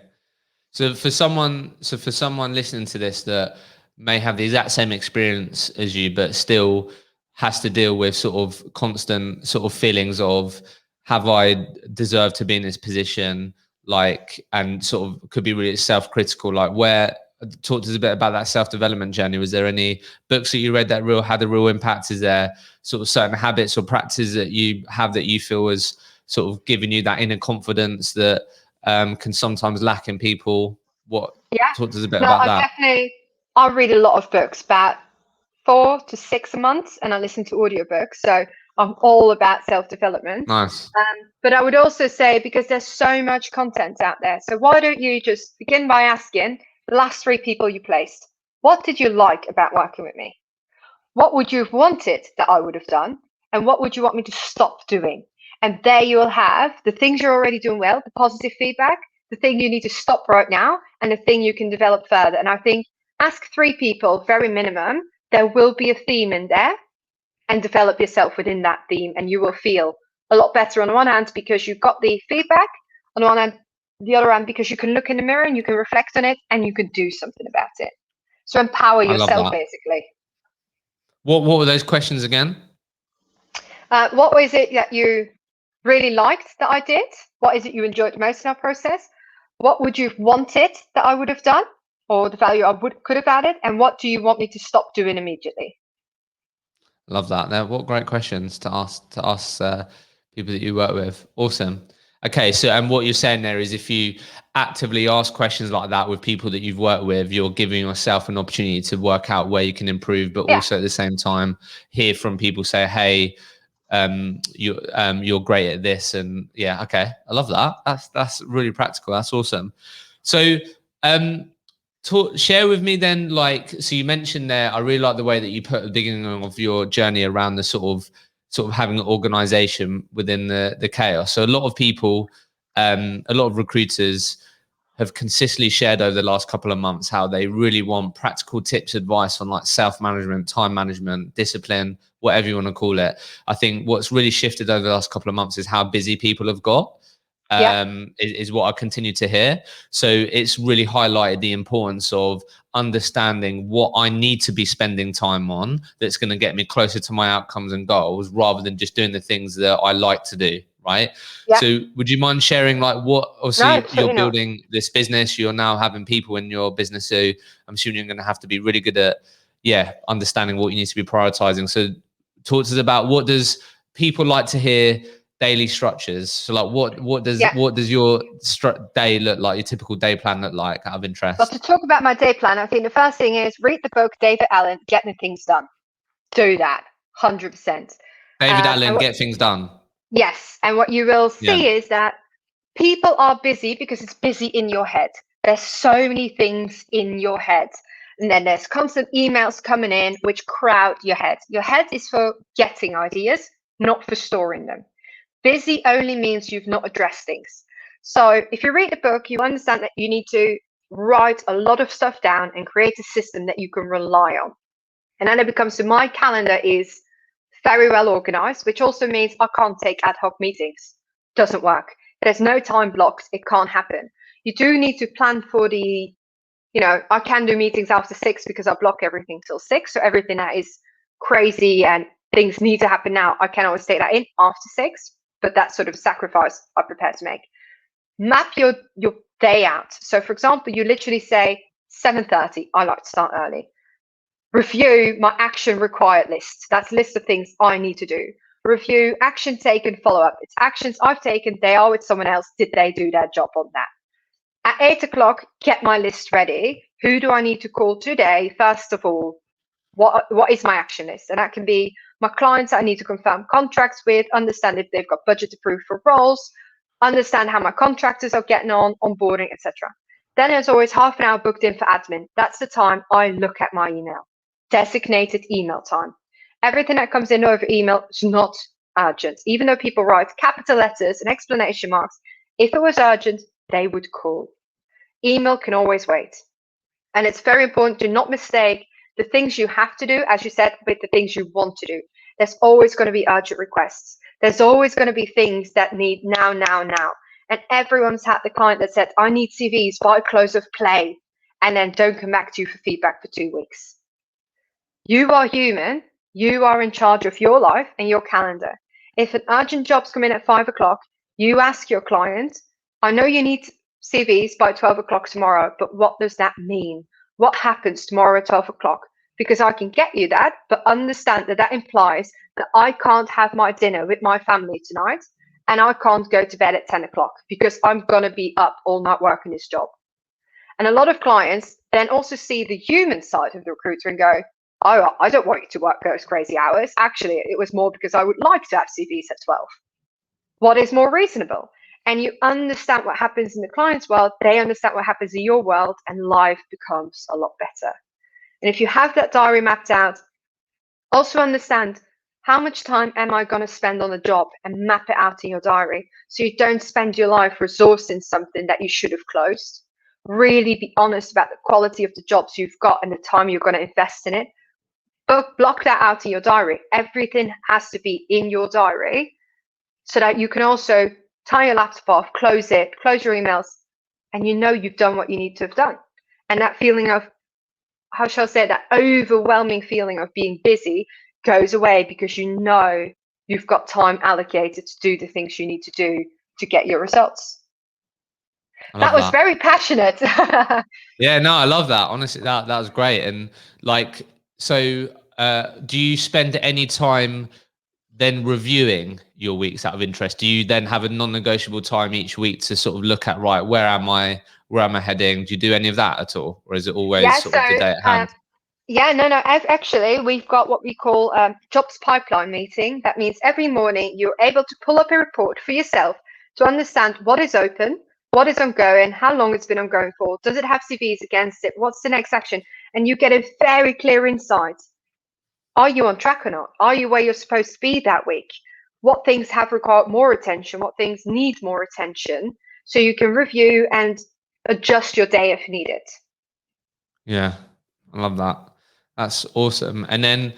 So for someone listening to this that may have the exact same experience as you, but still has to deal with sort of constant sort of feelings of, have I deserved to be in this position? Like, and sort of could be really self-critical. Like, where talk to us a bit about that self-development journey. Was there any books that you read that had a real impact? Is there sort of certain habits or practices that you have that you feel has sort of given you that inner confidence that can sometimes lack in people? What Yeah. Talk to us a bit No, about that. I read a lot of books, about 4 to 6 a month, and I listen to audiobooks. So I'm all about self-development. Nice. But I would also say, because there's so much content out there, so why don't you just begin by asking the last 3 people you placed, what did you like about working with me? What would you have wanted that I would have done? And what would you want me to stop doing? And there you will have the things you're already doing well, the positive feedback, the thing you need to stop right now, and the thing you can develop further. And I think ask 3 people, very minimum, there will be a theme in there, and develop yourself within that theme. And you will feel a lot better on the one hand because you've got the feedback, on the one hand, the other hand, because you can look in the mirror and you can reflect on it and you can do something about it. So empower I love yourself, that. basically. What were those questions again? What was it that you really liked that I did? What is it you enjoyed most in our process? What would you have wanted that I would have done, or the value I could have added? And what do you want me to stop doing immediately? Love that. What great questions to ask people that you work with. Awesome. Okay, so and what you're saying there is, if you actively ask questions like that with people that you've worked with, you're giving yourself an opportunity to work out where you can improve, but Yeah, also at the same time hear from people say, "Hey, you're great at this," and yeah, okay, I love that. That's really practical. That's awesome. So, um, share with me then, like, so you mentioned there, I really like the way that you put at the beginning of your journey around the sort of having an organization within the chaos. So a lot of people, a lot of recruiters have consistently shared over the last couple of months how they really want practical tips, advice on like self-management, time management, discipline, whatever you want to call it. I think what's really shifted over the last couple of months is how busy people have got. yeah, Is what I continue to hear. So it's really highlighted the importance of understanding what I need to be spending time on that's going to get me closer to my outcomes and goals, rather than just doing the things that I like to do. Right. yeah. So would you mind sharing, like, what, No, obviously you're absolutely not. building this business, you're now having people in your business, so I'm assuming you're going to have to be really good at, yeah, understanding what you need to be prioritizing. So talk to us about, what does people like to hear daily structures. So like what Yeah. does your day look like, your typical day plan look like, out of Well, interest? to talk about my day plan, I think the first thing is read the book, David Allen, Get the Things Done. Do that, 100%. David And Allen, Get Things Done. yes, and what you will Yeah. see is that people are busy because it's busy in your head. There's so many things in your head. And then there's constant emails coming in which crowd your head. Your head is for getting ideas, not for storing them. Busy only means you've not addressed things. So if you read the book, you understand that you need to write a lot of stuff down and create a system that you can rely on. And then it becomes, so my calendar is very well organized, which also means I can't take ad hoc meetings. Doesn't work. There's no time blocks. It can't happen. You do need to plan for the, I can do meetings after 6 because I block everything till 6. So everything that is crazy and things need to happen now, I can always take that in after 6. But that's sort of a sacrifice I'm prepared to make. Map your day out. So for example, you literally say 7:30. I like to start early. Review my action required list. That's a list of things I need to do. Review action taken, follow up. It's actions I've taken. They are with someone else. Did they do their job on that? At 8 o'clock, get my list ready. Who do I need to call today? First of all, what is my action list? And that can be my clients I need to confirm contracts with, understand if they've got budget approved for roles, understand how my contractors are getting on, onboarding, etc. Then there's always half an hour booked in for admin. That's the time I look at my email. Designated email time. Everything that comes in over email is not urgent. Even though people write capital letters and exclamation marks, if it was urgent, they would call. Email can always wait. And it's very important to not mistake the things you have to do, as you said, with the things you want to do. There's always going to be urgent requests. There's always going to be things that need now, now, now. And everyone's had the client that said, I need CVs by close of play, and then don't come back to you for feedback for 2 weeks. You are human. You are in charge of your life and your calendar. If an urgent job's come in at 5 o'clock, you ask your client, I know you need CVs by 12 o'clock tomorrow, but what does that mean? What happens tomorrow at 12 o'clock? Because I can get you that, but understand that that implies that I can't have my dinner with my family tonight and I can't go to bed at 10 o'clock because I'm going to be up all night working this job. And a lot of clients then also see the human side of the recruiter and go, oh, I don't want you to work those crazy hours. Actually, it was more because I would like to have CVs at 12. What is more reasonable? And you understand what happens in the client's world, they understand what happens in your world, and life becomes a lot better. And if you have that diary mapped out, also understand how much time am I going to spend on a job and map it out in your diary so you don't spend your life resourcing something that you should have closed. Really be honest about the quality of the jobs you've got and the time you're going to invest in it. But block that out in your diary. Everything has to be in your diary so that you can also turn your laptop off, close it, close your emails, and you know you've done what you need to have done. And that feeling of, how shall I say it, that overwhelming feeling of being busy goes away because you know you've got time allocated to do the things you need to do to get your results. That was very passionate. Yeah, no, I love that. Honestly, that was great. And like, so do you spend any time then reviewing your weeks out of interest? Do you then have a non-negotiable time each week to sort of look at, right, where am I heading? Do you do any of that at all? Or is it always sort of the day at hand? Yeah, no. Actually, we've got what we call jobs pipeline meeting. That means every morning you're able to pull up a report for yourself to understand what is open, what is ongoing, how long it's been ongoing for, does it have CVs against it, what's the next action? And you get a very clear insight. Are you on track or not? Are you where you're supposed to be that week? What things have required more attention? What things need more attention? So you can review and adjust your day if needed. Yeah, I love that. That's awesome. And then,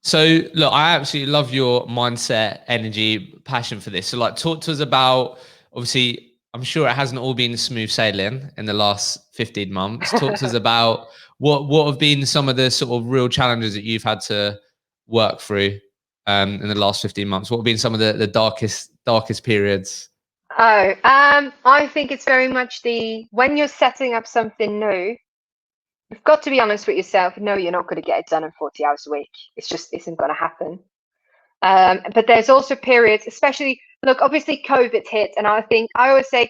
so look, I absolutely love your mindset, energy, passion for this. So like, talk to us about, obviously, I'm sure it hasn't all been smooth sailing in the last 15 months. Talk to us about what have been some of the sort of real challenges that you've had to work through in the last 15 months. What have been some of the darkest periods? Oh, I think it's very much when you're setting up something new, you've got to be honest with yourself. No, you're not going to get it done in 40 hours a week. It just isn't going to happen. But there's also periods, especially, look, obviously COVID hit. And I think I always say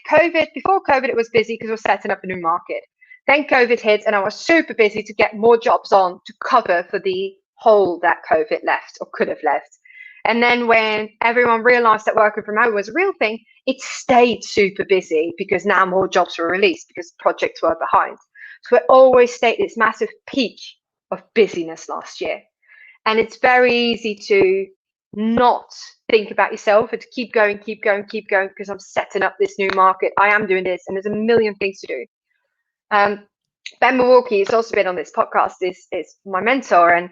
before COVID, it was busy because we're setting up a new market. Then COVID hit and I was super busy to get more jobs on to cover for the hole that COVID left or could have left. And then when everyone realized that working from home was a real thing, it stayed super busy because now more jobs were released because projects were behind. So it always stayed this massive peak of busyness last year. And it's very easy to not think about yourself and to keep going because I'm setting up this new market. I am doing this, and there's a million things to do. Ben Milwaukee has also been on this podcast, is my mentor, and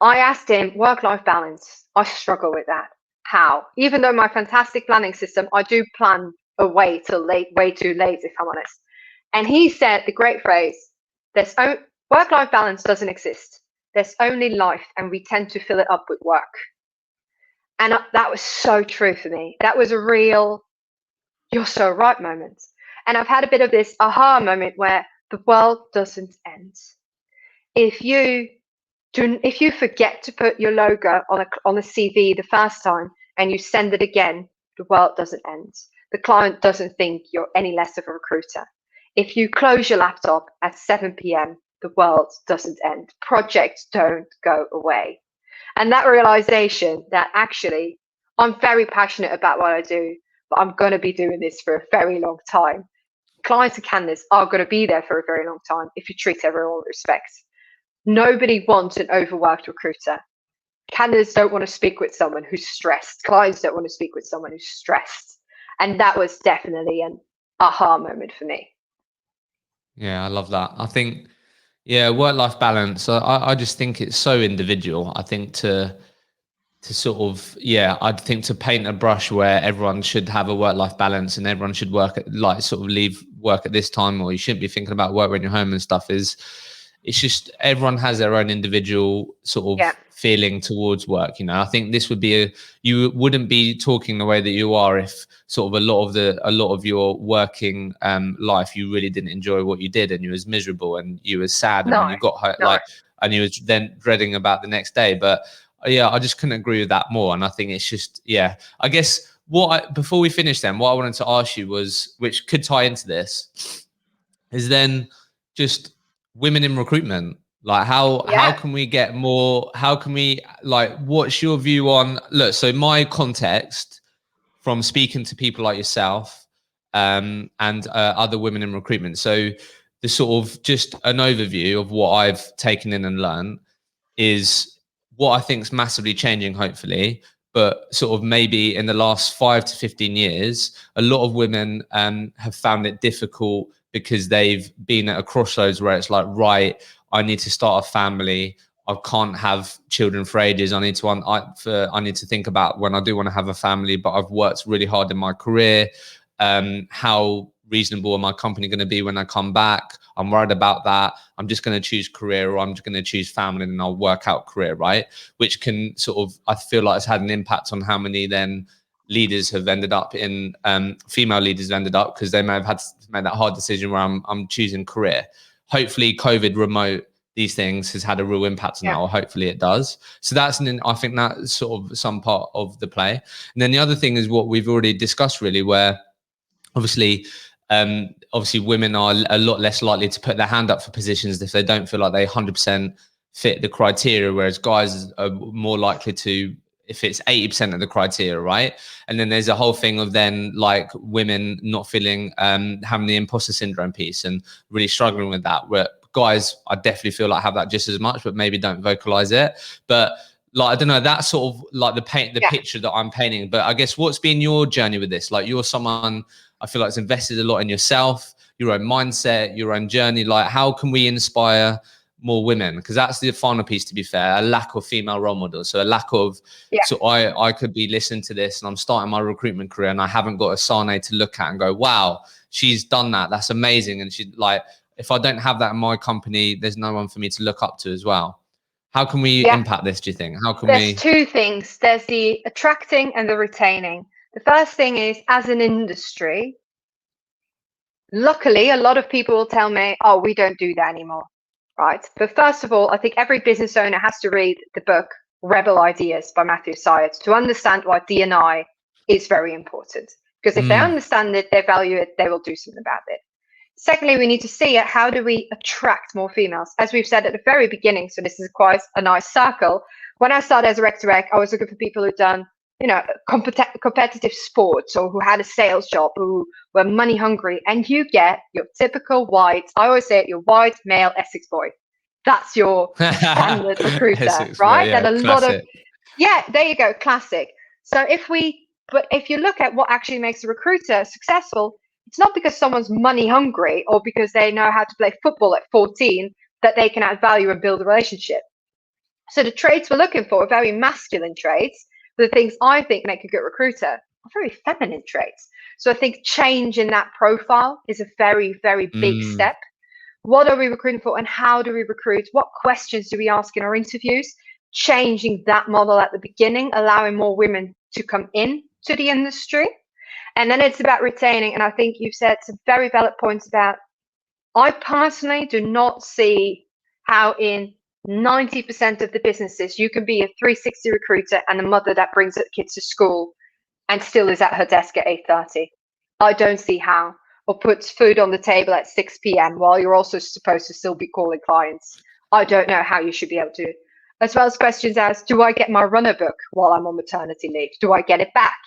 I asked him, work-life balance. I struggle with that. How? Even though my fantastic planning system, I do plan way too late, if I'm honest. And he said the great phrase, work-life balance doesn't exist. There's only life, and we tend to fill it up with work. And that was so true for me. That was a real, you're so right moment. And I've had a bit of this aha moment where the world doesn't end. If you forget to put your logo on a CV the first time and you send it again, the world doesn't end. The client doesn't think you're any less of a recruiter. If you close your laptop at 7 p.m., the world doesn't end. Projects don't go away. And that realization that actually I'm very passionate about what I do, but I'm going to be doing this for a very long time. Clients and candidates are going to be there for a very long time if you treat everyone with respect. Nobody wants an overworked recruiter. Candidates don't want to speak with someone who's stressed. Clients don't want to speak with someone who's stressed. And that was definitely an aha moment for me. Yeah, I love that. I think, yeah, work-life balance. I just think it's so individual. I think to sort of, yeah, I'd think to paint a brush where everyone should have a work-life balance and everyone should work at, like, sort of leave work at this time, or you shouldn't be thinking about work when you're home and stuff, it's just everyone has their own individual sort of feeling towards work. You know, I think this would be you wouldn't be talking the way that you are if sort of a lot of your working life you really didn't enjoy what you did and you was miserable and you was sad and when you got home, like, and you was then dreading about the next day. But yeah, I just couldn't agree with that more. And I think it's just, yeah, I guess before we finish then, what I wanted to ask you was, which could tie into this, is then just women in recruitment. Like how can we get more, how can we, like, what's your view on, look, so my context from speaking to people like yourself and other women in recruitment. So the sort of just an overview of what I've taken in and learned is what I think is massively changing, hopefully. But sort of maybe in the last 5 to 15 years, a lot of women have found it difficult because they've been at a crossroads where it's like, right, I need to start a family. I can't have children for ages. I need to think about when I do want to have a family, but I've worked really hard in my career. How reasonable are my company going to be when I come back? I'm worried about that. I'm just going to choose career, or I'm just going to choose family, and I'll work out career, right? Which can sort of, I feel like it's had an impact on how many then leaders have ended up in, female leaders have ended up, because they may have had to make that hard decision where I'm choosing career. Hopefully COVID remote, these things has had a real impact on that, or hopefully it does. So I think that's sort of some part of the play. And then the other thing is what we've already discussed, really, where obviously women are a lot less likely to put their hand up for positions if they don't feel like they 100% fit the criteria, whereas guys are more likely to, if it's 80% of the criteria, right? And then there's a whole thing of then, like, women not feeling, having the imposter syndrome piece and really struggling with that, where guys, I definitely feel like have that just as much, but maybe don't vocalize it. But like, I don't know, that's sort of like the picture that I'm painting. But I guess what's been your journey with this? Like, you're someone, I feel like, it's invested a lot in yourself, your own mindset, your own journey. Like, how can we inspire more women? Because that's the final piece, to be fair, a lack of female role models. So a lack of, so I could be listening to this and I'm starting my recruitment career and I haven't got a Sanne to look at and go, wow, she's done that. That's amazing. And she, like, if I don't have that in my company, there's no one for me to look up to as well. How can we impact this, do you think? How can There's two things. There's the attracting and the retaining. The first thing is, as an industry, luckily, a lot of people will tell me, oh, we don't do that anymore, right? But first of all, I think every business owner has to read the book, Rebel Ideas by Matthew Syed to understand why D&I is very important. Because if they understand it, they value it, they will do something about it. Secondly, we need to see how do we attract more females? As we've said at the very beginning, so this is quite a nice circle. When I started as a rec-to-rec, I was looking for people who'd done, competitive sports or who had a sales job, who were money hungry. And you get your typical white, I always say it, your white male Essex boy. That's your standard recruiter, Essex boy, right? yeah, That a classic. lot of, there you go, classic. So if you look at what actually makes a recruiter successful, it's not because someone's money hungry or because they know how to play football at 14 that they can add value and build a relationship. So the traits we're looking for are very masculine traits. The things I think make a good recruiter are very feminine traits. So I think change in that profile is a very, very big step. What are we recruiting for and how do we recruit? What questions do we ask in our interviews? Changing that model at the beginning, allowing more women to come in to the industry. And then it's about retaining. And I think you've said some very valid points about, I personally do not see how in 90% of the businesses you can be a 360 recruiter and a mother that brings her kids to school and still is at her desk at 8:30. I don't see how. Or puts food on the table at 6 p.m. while you're also supposed to still be calling clients. I don't know how you should be able to. As well as questions as, do I get my runner book while I'm on maternity leave? Do I get it back?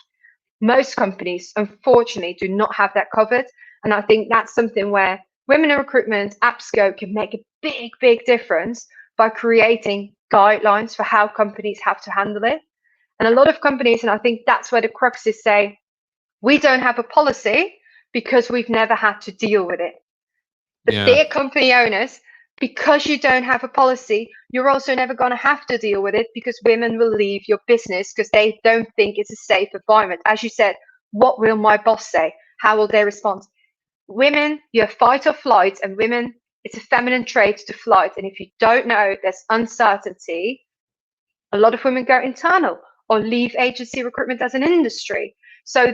Most companies, unfortunately, do not have that covered. And I think that's something where women in recruitment, AppScope can make a big, big difference by creating guidelines for how companies have to handle it. And a lot of companies, and I think that's where the crux is, say, we don't have a policy because we've never had to deal with it. The dear company owners, because you don't have a policy, you're also never going to have to deal with it because women will leave your business because they don't think it's a safe environment. As you said, what will my boss say? How will they respond? Women, you have fight or flight, and women, it's a feminine trait to flight. And if you don't know, there's uncertainty. A lot of women go internal or leave agency recruitment as an industry. So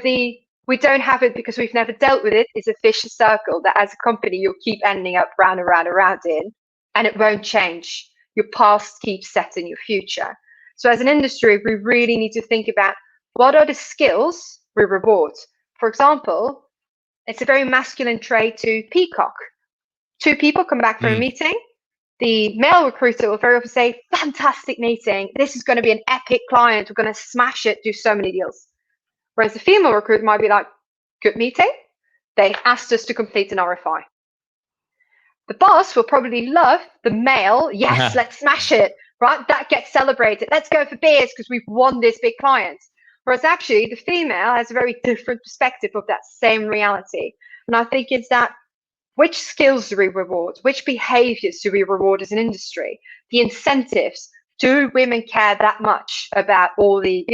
we don't have it because we've never dealt with it is a vicious circle that as a company you'll keep ending up round and round and round in, and it won't change. Your past keeps setting your future. So as an industry, we really need to think about what are the skills we reward. For example, it's a very masculine trait to peacock. Two people come back from a meeting. The male recruiter will very often say, fantastic meeting. This is going to be an epic client. We're going to smash it, do so many deals. Whereas the female recruiter might be like, good meeting. They've asked us to complete an RFI. The boss will probably love the male. Yes, let's smash it, right? That gets celebrated. Let's go for beers because we've won this big client. Whereas actually the female has a very different perspective of that same reality. And I think it's that, which skills do we reward? Which behaviors do we reward as an industry? The incentives. Do women care that much about all the,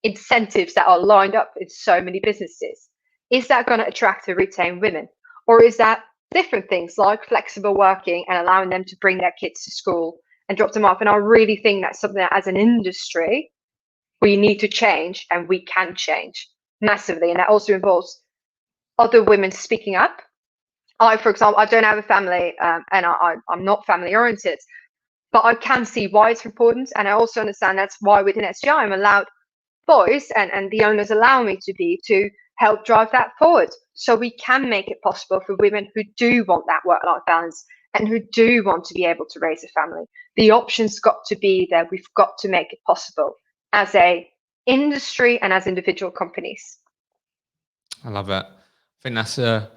incentives that are lined up in so many businesses? Is that going to attract and retain women? Or is that different things like flexible working and allowing them to bring their kids to school and drop them off? And I really think that's something that as an industry, we need to change, and we can change massively. And that also involves other women speaking up. For example, I don't have a family and I'm not family oriented, but I can see why it's important. And I also understand that's why within SGI I'm allowed voice and the owners allow me to help drive that forward. So we can make it possible for women who do want that work-life balance and who do want to be able to raise a family. The options got to be there. We've got to make it possible as a industry and as individual companies. I love it. I think that's a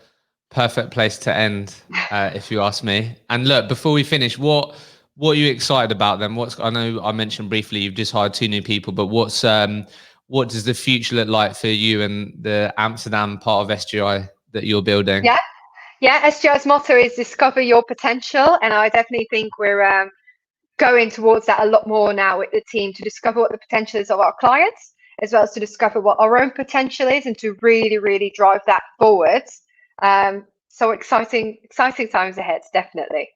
perfect place to end, if you ask me. And look, before we finish, what are you excited about then? I know I mentioned briefly you've just hired 2 new people, but what does the future look like for you and the Amsterdam part of SGI that you're building? Yeah. SGI's motto is discover your potential, and I definitely think we're going towards that a lot more now with the team to discover what the potential is of our clients, as well as to discover what our own potential is and to really, really drive that forward. So exciting times ahead, definitely.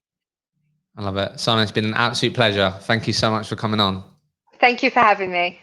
I love it. Sanne, it's been an absolute pleasure. Thank you so much for coming on. Thank you for having me.